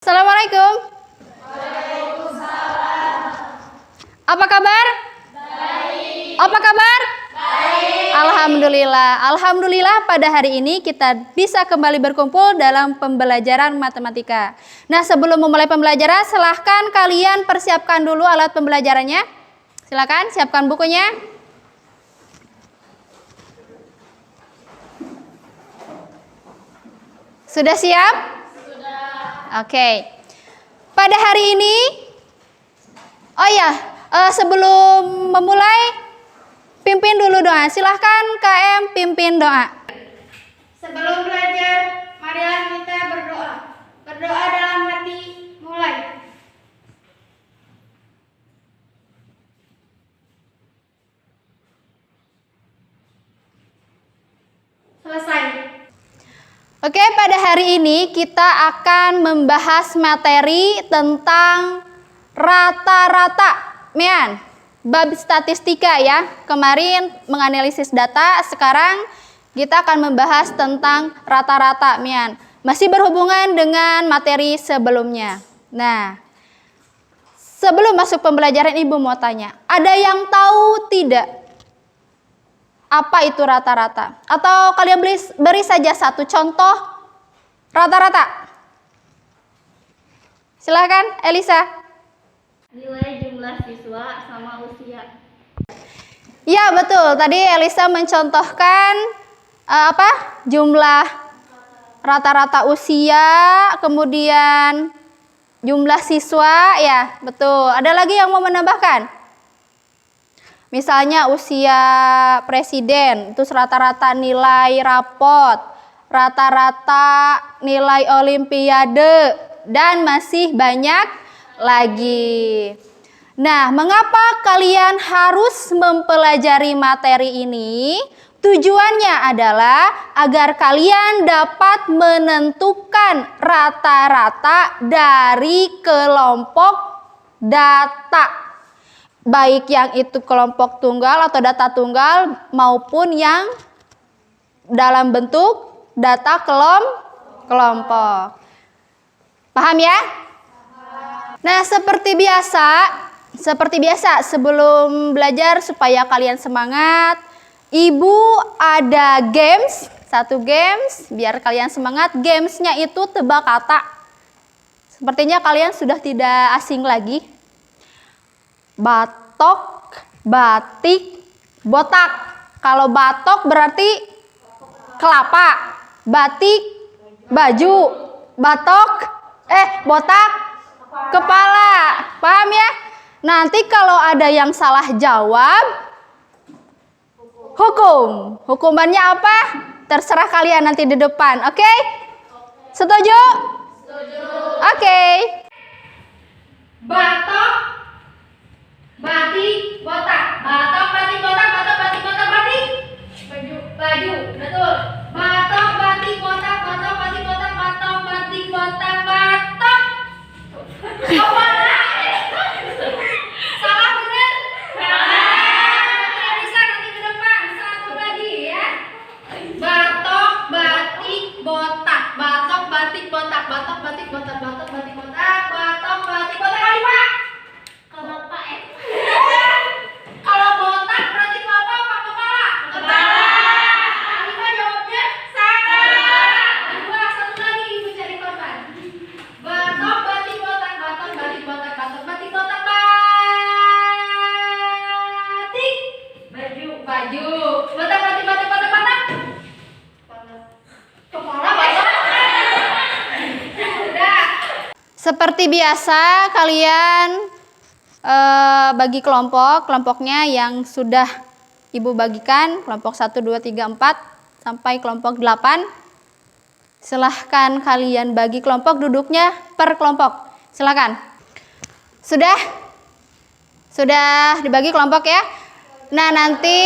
Assalamualaikum. Waalaikumsalam. Apa kabar? Baik. Apa kabar? Baik. Alhamdulillah. Alhamdulillah pada hari ini kita bisa kembali berkumpul dalam pembelajaran matematika. Nah, sebelum memulai pembelajaran, silahkan kalian persiapkan dulu alat pembelajarannya. Silakan siapkan bukunya. Sudah siap? Oke. Pada hari ini, sebelum memulai, pimpin dulu doa. Silahkan KM pimpin doa. Sebelum belajar, marilah kita berdoa. Berdoa dalam hati, mulai. Selesai. Oke, pada hari ini kita akan membahas materi tentang rata-rata. Mian, bab statistika ya. Kemarin menganalisis data, sekarang kita akan membahas tentang rata-rata, Mian. Masih berhubungan dengan materi sebelumnya. Nah, sebelum masuk pembelajaran Ibu mau tanya, ada yang tahu tidak apa itu rata-rata? Atau kalian beri saja satu contoh rata-rata. Silakan, Elisa. Nilai jumlah siswa sama usia. Ya, betul. Tadi Elisa mencontohkan jumlah rata-rata usia, kemudian jumlah siswa, ya, betul. Ada lagi yang mau menambahkan? Misalnya usia presiden, terus rata-rata nilai rapot, rata-rata nilai olimpiade, dan masih banyak lagi. Nah, mengapa kalian harus mempelajari materi ini? Tujuannya adalah agar kalian dapat menentukan rata-rata dari kelompok data. Baik yang itu kelompok tunggal atau data tunggal maupun yang dalam bentuk data kelompok. Paham ya? Nah, seperti biasa sebelum belajar supaya kalian semangat, Ibu ada satu games biar kalian semangat. Gamesnya itu tebak kata. Sepertinya kalian sudah tidak asing lagi. Batok, batik, botak. Kalau batok berarti kelapa, batik, baju, botak, kepala. Paham ya? Nanti kalau ada yang salah jawab, hukumannya apa? Terserah kalian nanti di depan. Oke? Setuju? Setuju. Oke. Batok, batik, botak. Batok, batik, botak. Batok, batik, botak, batik. Baju. Betul. Batok, batik, botak. Batok, batik, botak. Batok, batik, botak. Batok. Salah benar? Salah. Bisa nanti ke depan. Satu lagi ya. Batok, batik, botak. Batok, batik, botak. Batok, batik, botak. Batok, batik, botak. Batok, batik, botak. Kalimat. Kalau bapak kalau botak berarti bapak apa kepala? Kepala. Kalimat jawabnya salah. Dua, satu lagi ibu cari korban. Batok, batik, botak. Batok, batik, botak. Batok, batik, botak. Batik. Baju. Botak, batik, botak, botak, botak. Kepala batok. Udah. Seperti biasa kalian bagi kelompoknya yang sudah Ibu bagikan, kelompok 1, 2, 3, 4 sampai kelompok 8. Silahkan kalian bagi kelompok, duduknya per kelompok. Silahkan. Sudah dibagi kelompok ya. Nah, nanti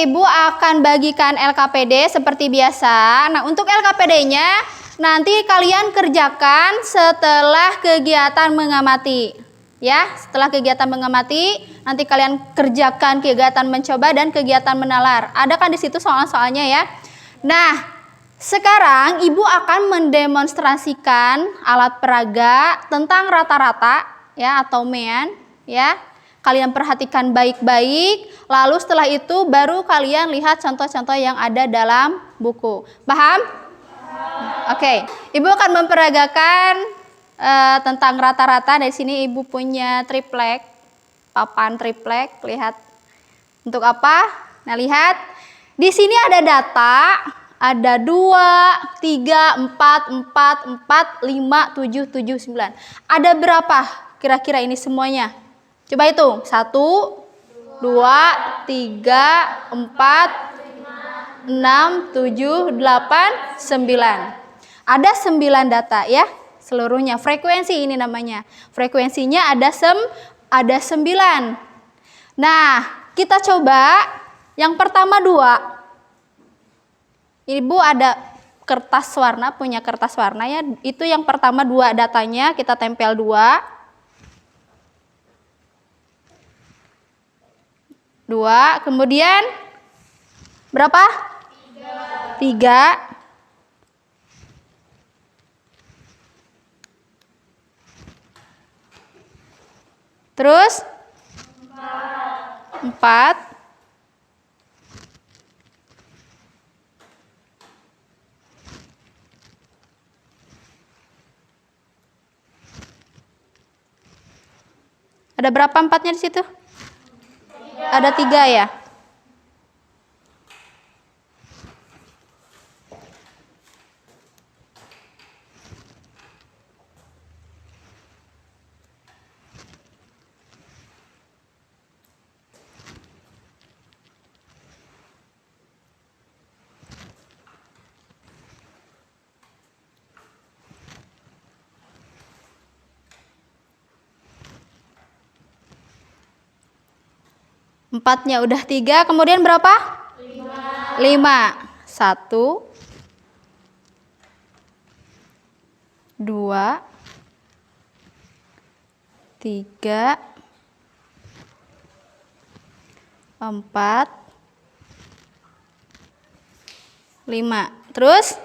Ibu akan bagikan LKPD seperti biasa. Nah, untuk LKPD-nya nanti kalian kerjakan setelah kegiatan mengamati. Ya, setelah kegiatan mengamati, nanti kalian kerjakan kegiatan mencoba dan kegiatan menalar. Ada kan di situ soal-soalnya ya. Nah, Sekarang Ibu akan mendemonstrasikan alat peraga tentang rata-rata ya atau mean ya. Kalian perhatikan baik-baik, lalu setelah itu baru kalian lihat contoh-contoh yang ada dalam buku. Paham? Oke, Ibu akan memperagakan tentang rata-rata. Dari sini Ibu punya triplek, papan triplek, lihat untuk apa? Nah, lihat. Di sini ada data, ada 2, 3, 4, 4, 4, 5, 7, 7, 9. Ada berapa kira-kira ini semuanya? Coba hitung. 1, 2, 3, 4, 6, 7, 8, 9. Ada 9 data ya, seluruhnya. Frekuensi ini namanya. Frekuensinya ada 9. Nah, kita coba yang pertama 2. Ibu ada kertas warna, punya kertas warna ya. Itu yang pertama 2 datanya, kita tempel 2. 2, kemudian berapa? 3. Terus 4. Ada berapa 4-nya di situ? Ada 3 ya. Empatnya udah 3, kemudian berapa? 5. 1, 2, 3, 4, 5. Terus?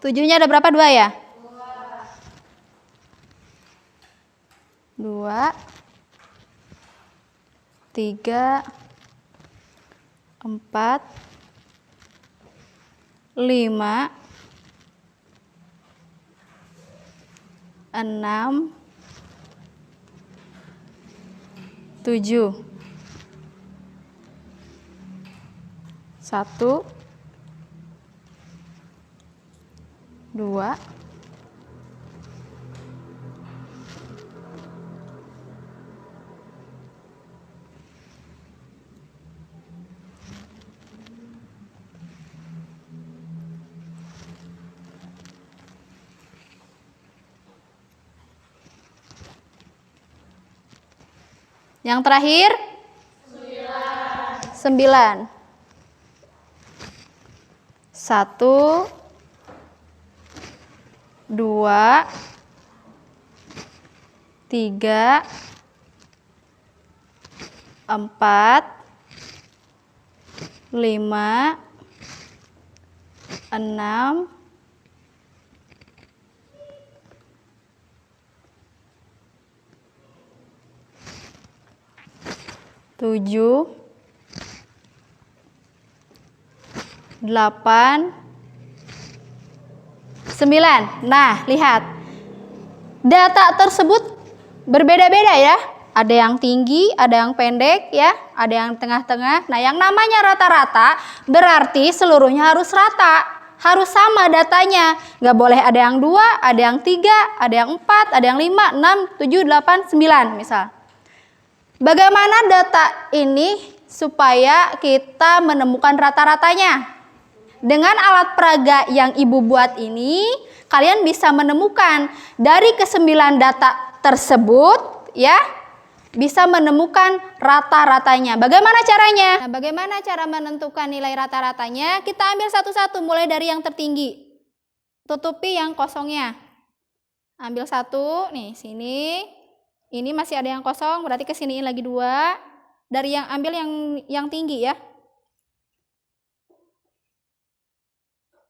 7-nya ada berapa? 2 ya? 2, 3, 4, 5, 6, 7. 1, 2, 9. Yang terakhir? 9. 1, 2, 3, 4, 5, 6, 7, 8, 9. Nah, lihat. Data tersebut berbeda-beda ya. Ada yang tinggi, ada yang pendek ya, ada yang tengah-tengah. Nah, yang namanya rata-rata berarti seluruhnya harus rata. Harus sama datanya. Nggak boleh ada yang 2, ada yang 3, ada yang 4, ada yang 5, 6, 7, 8, 9 misal. Bagaimana data ini supaya kita menemukan rata-ratanya? Dengan alat peraga yang Ibu buat ini, kalian bisa menemukan dari ke-9 data tersebut, ya, bisa menemukan rata-ratanya. Bagaimana caranya? Nah, bagaimana cara menentukan nilai rata-ratanya? Kita ambil satu-satu, mulai dari yang tertinggi. Tutupi yang kosongnya. Ambil 1, nih, sini. Ini masih ada yang kosong, berarti kesiniin lagi 2. Dari yang ambil yang tinggi ya.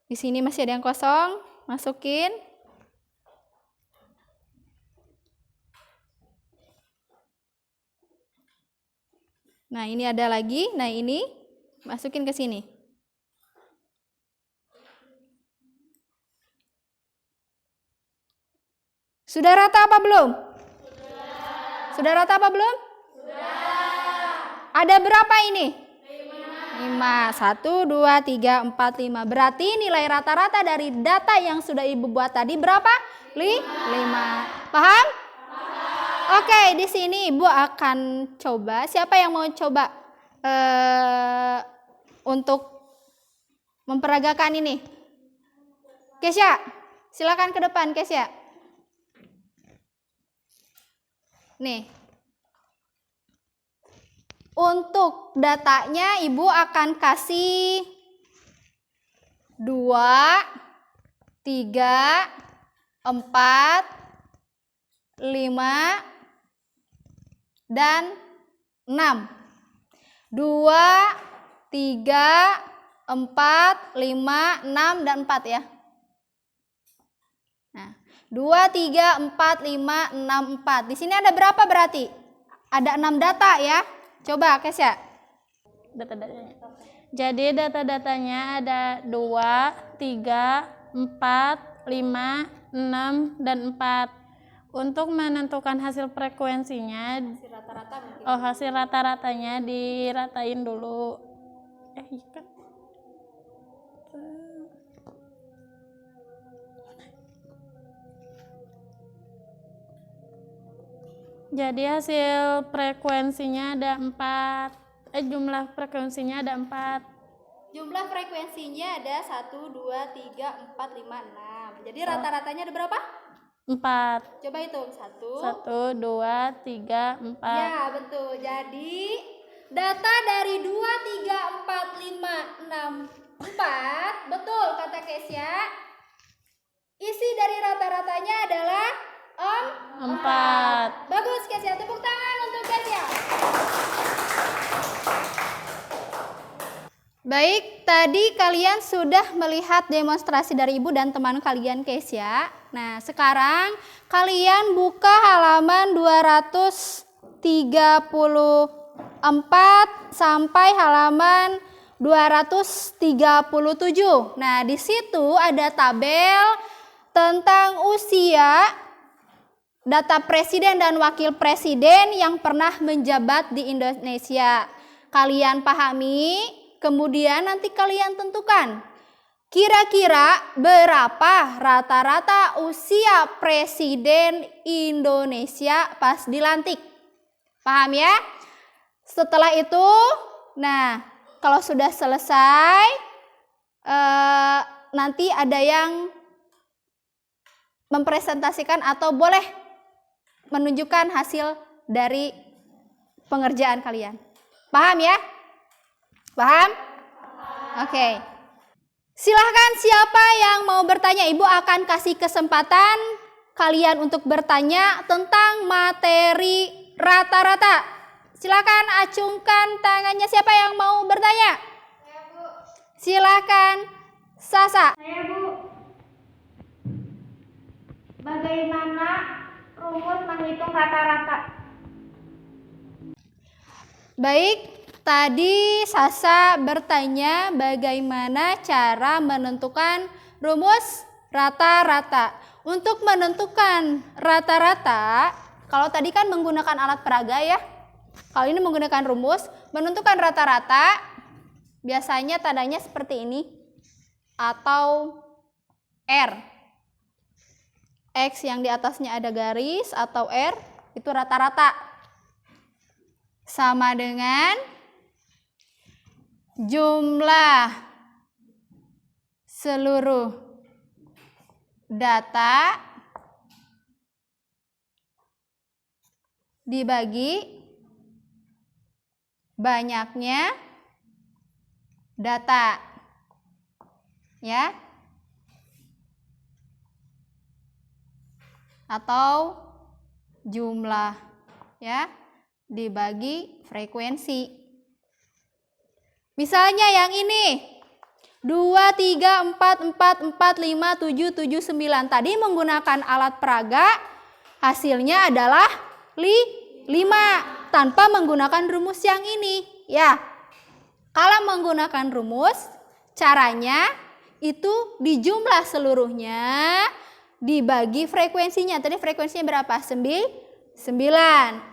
Di sini masih ada yang kosong, masukin. Nah, ini ada lagi. Nah, ini masukin ke sini. Sudah rata apa belum? Sudah rata apa belum? Sudah. Ada berapa ini? 5. 1, 2, 3, 4, 5. Berarti nilai rata-rata dari data yang sudah Ibu buat tadi berapa? 5. Paham? Oke, di sini Ibu akan coba. Siapa yang mau coba untuk memperagakan ini? Kesya, silakan ke depan, Kesya. Nih. Untuk datanya Ibu akan kasih 2, 3, 4, 5, dan 6. 2, 3, 4, 5, 6, dan 4 ya. Nah, 2, 3, 4, 5, 6, 4. Di sini ada berapa berarti? Ada 6 data ya. Coba, Kesya. Data-datanya. Jadi data-datanya ada 2, 3, 4, 5, 6, dan 4. Untuk menentukan hasil frekuensinya, Hasil rata-rata mungkin. hasil rata-ratanya diratain dulu. Iya. Jadi hasil frekuensinya ada 4. Jumlah frekuensinya ada 4. Jumlah frekuensinya ada 1, 2, 3, 4, 5, 6. Jadi rata-ratanya ada berapa? 4. Coba hitung. 1, 1, 2, 3, 4. Ya, betul. Jadi data dari 2, 3, 4, 5, 6, 4. Betul kata Kesya. Isi dari rata-ratanya adalah 4. Bagus Kesya, tepuk tangan untuk Kesya. Baik, tadi kalian sudah melihat demonstrasi dari Ibu dan teman kalian Kesya. Nah, sekarang kalian buka halaman 234 sampai halaman 237. Nah, di situ ada tabel tentang usia, data presiden dan wakil presiden yang pernah menjabat di Indonesia. Kalian pahami? Kemudian nanti kalian tentukan kira-kira berapa rata-rata usia presiden Indonesia pas dilantik. Paham ya? Setelah itu, nah kalau sudah selesai, nanti ada yang mempresentasikan atau boleh menunjukkan hasil dari pengerjaan kalian. Paham ya? Paham? Oke. Silahkan siapa yang mau bertanya. Ibu akan kasih kesempatan kalian untuk bertanya tentang materi rata-rata. Silakan acungkan tangannya. Siapa yang mau bertanya? Saya, Bu. Silakan Sasa. Saya, Bu. Bagaimana rumus menghitung rata-rata? Baik. Tadi Sasa bertanya bagaimana cara menentukan rumus rata-rata. Untuk menentukan rata-rata, kalau tadi kan menggunakan alat peraga ya. Kalau ini menggunakan rumus, menentukan rata-rata biasanya tandanya seperti ini atau R. X yang di atasnya ada garis atau R itu rata-rata. Sama dengan jumlah seluruh data dibagi banyaknya data. Ya. Atau jumlah ya dibagi frekuensi. Misalnya yang ini 2, 3, 4, 4, 4, 5, 7, 7, 9. Tadi menggunakan alat peraga, hasilnya adalah 5 tanpa menggunakan rumus yang ini. Ya, kalau menggunakan rumus, caranya itu dijumlah seluruhnya, dibagi frekuensinya. Tadi frekuensinya berapa? 9. 1,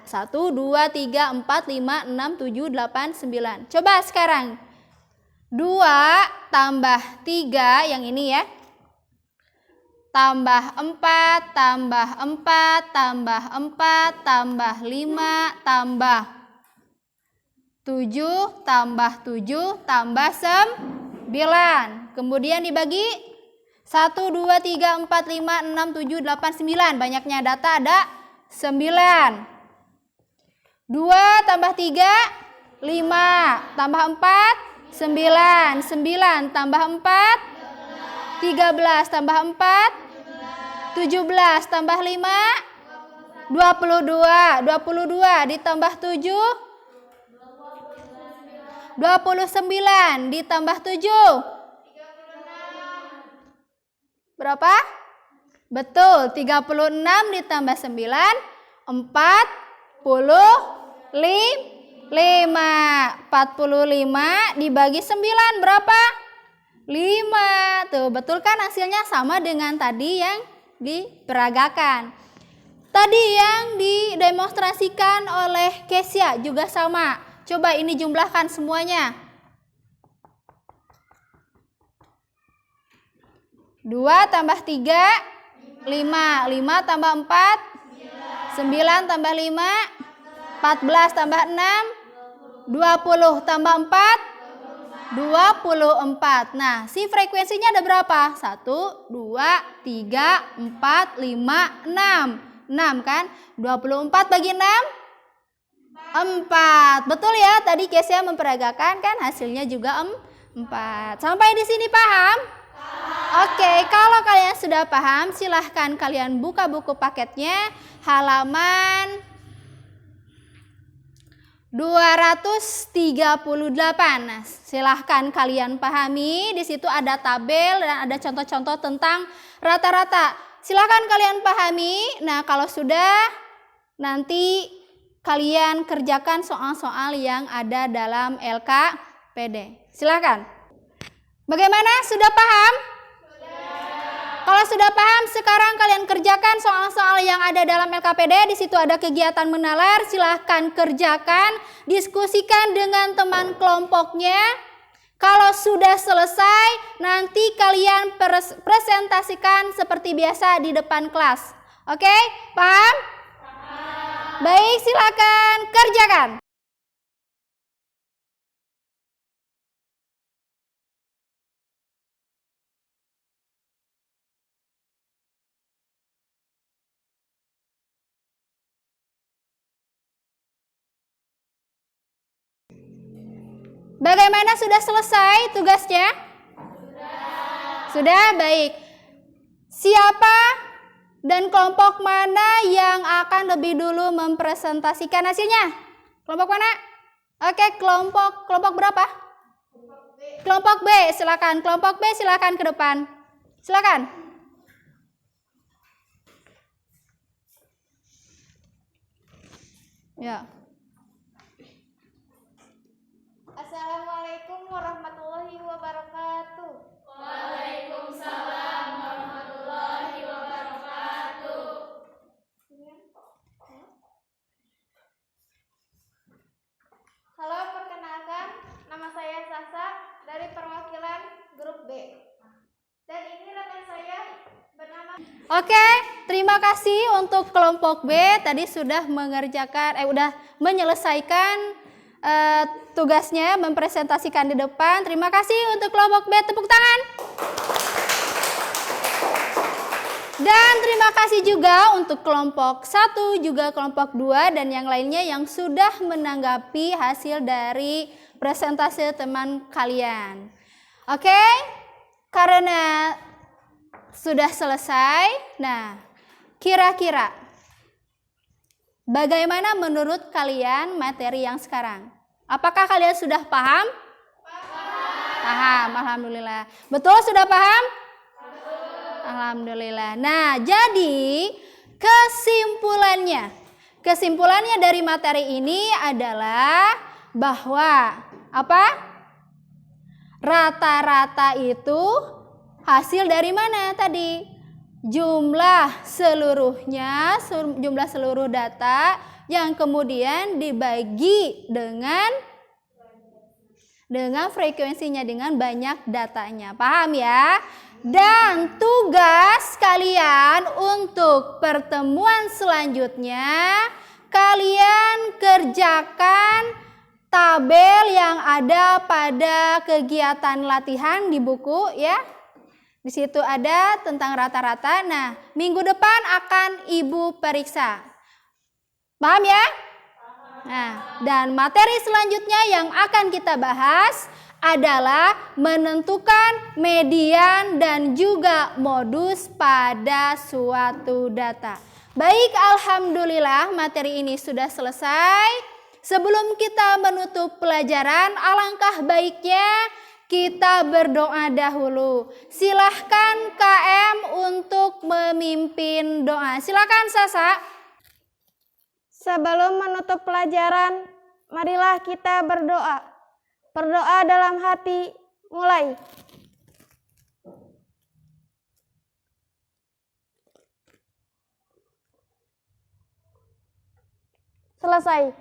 2, 3, 4, 5, 6, 7, 8, 9. Coba sekarang 2 tambah 3 yang ini ya. Tambah 4, tambah 4, tambah 4, tambah 5, tambah 7, tambah 7, tambah 9. Kemudian dibagi 1, 2, 3, 4, 5, 6, 7, 8, 9. Banyaknya data ada 9. 2 tambah 3, 5. Tambah 4, 9. 9 tambah 4, 13. Tambah 4, 17. Tambah 5, 22. 22 ditambah 7, 29. Ditambah 7, berapa? Betul, 36 ditambah 9, 45. 45 dibagi 9 berapa? 5. Tuh, betul kan hasilnya sama dengan tadi yang diperagakan. Tadi yang didemonstrasikan oleh Kesia juga sama. Coba ini jumlahkan semuanya. 2 tambah 3, 5. 5 tambah 4, 9 tambah 5, 14 tambah 6, 20 tambah 4, 24. Nah, si frekuensinya ada berapa? 1, 2, 3, 4, 5, 6. 6 kan? 24 bagi 6, 4. Betul ya, tadi Kesia memperagakan kan hasilnya juga 4. Sampai di sini paham? Oke, kalau kalian sudah paham, silahkan kalian buka buku paketnya halaman 238. Nah, silahkan kalian pahami. Di situ ada tabel dan ada contoh-contoh tentang rata-rata. Silahkan kalian pahami. Nah, kalau sudah, nanti kalian kerjakan soal-soal yang ada dalam LKPD. Silahkan. Bagaimana? Sudah paham? Kalau sudah paham, sekarang kalian kerjakan soal-soal yang ada dalam LKPD. Di situ ada kegiatan menalar, silahkan kerjakan, diskusikan dengan teman kelompoknya. Kalau sudah selesai, nanti kalian presentasikan seperti biasa di depan kelas. Oke, paham? Baik, silakan kerjakan. Bagaimana, sudah selesai tugasnya? Sudah, baik. Siapa dan kelompok mana yang akan lebih dulu mempresentasikan hasilnya? Kelompok mana? Oke, kelompok berapa? Kelompok B, silakan. Kelompok B silakan ke depan. Silakan. Ya. Assalamualaikum warahmatullahi wabarakatuh. Waalaikumsalam warahmatullahi wabarakatuh. Halo, perkenalkan, nama saya Sasa dari perwakilan grup B. Dan ini rekan saya bernama. Oke, terima kasih untuk kelompok B tadi sudah mengerjakan udah menyelesaikan tugasnya, mempresentasikan di depan. Terima kasih untuk kelompok B, tepuk tangan. Dan terima kasih juga untuk kelompok 1, juga kelompok 2 dan yang lainnya yang sudah menanggapi hasil dari presentasi teman kalian. Oke, karena sudah selesai, nah kira-kira bagaimana menurut kalian materi yang sekarang? Apakah kalian sudah paham? Paham, alhamdulillah. Betul, sudah paham? Alhamdulillah. Nah, jadi kesimpulannya dari materi ini adalah bahwa apa? Rata-rata itu hasil dari mana tadi? Jumlah seluruh data yang kemudian dibagi dengan frekuensinya, dengan banyak datanya. Paham ya? Dan tugas kalian untuk pertemuan selanjutnya, kalian kerjakan tabel yang ada pada kegiatan latihan di buku ya. Di situ ada tentang rata-rata. Nah, minggu depan akan Ibu periksa. Paham ya? Nah, dan materi selanjutnya yang akan kita bahas adalah menentukan median dan juga modus pada suatu data. Baik, alhamdulillah materi ini sudah selesai. Sebelum kita menutup pelajaran, alangkah baiknya kita berdoa dahulu. Silahkan KM untuk memimpin doa. Silahkan Sasa. Sebelum menutup pelajaran, marilah kita berdoa. Berdoa dalam hati, mulai. Selesai.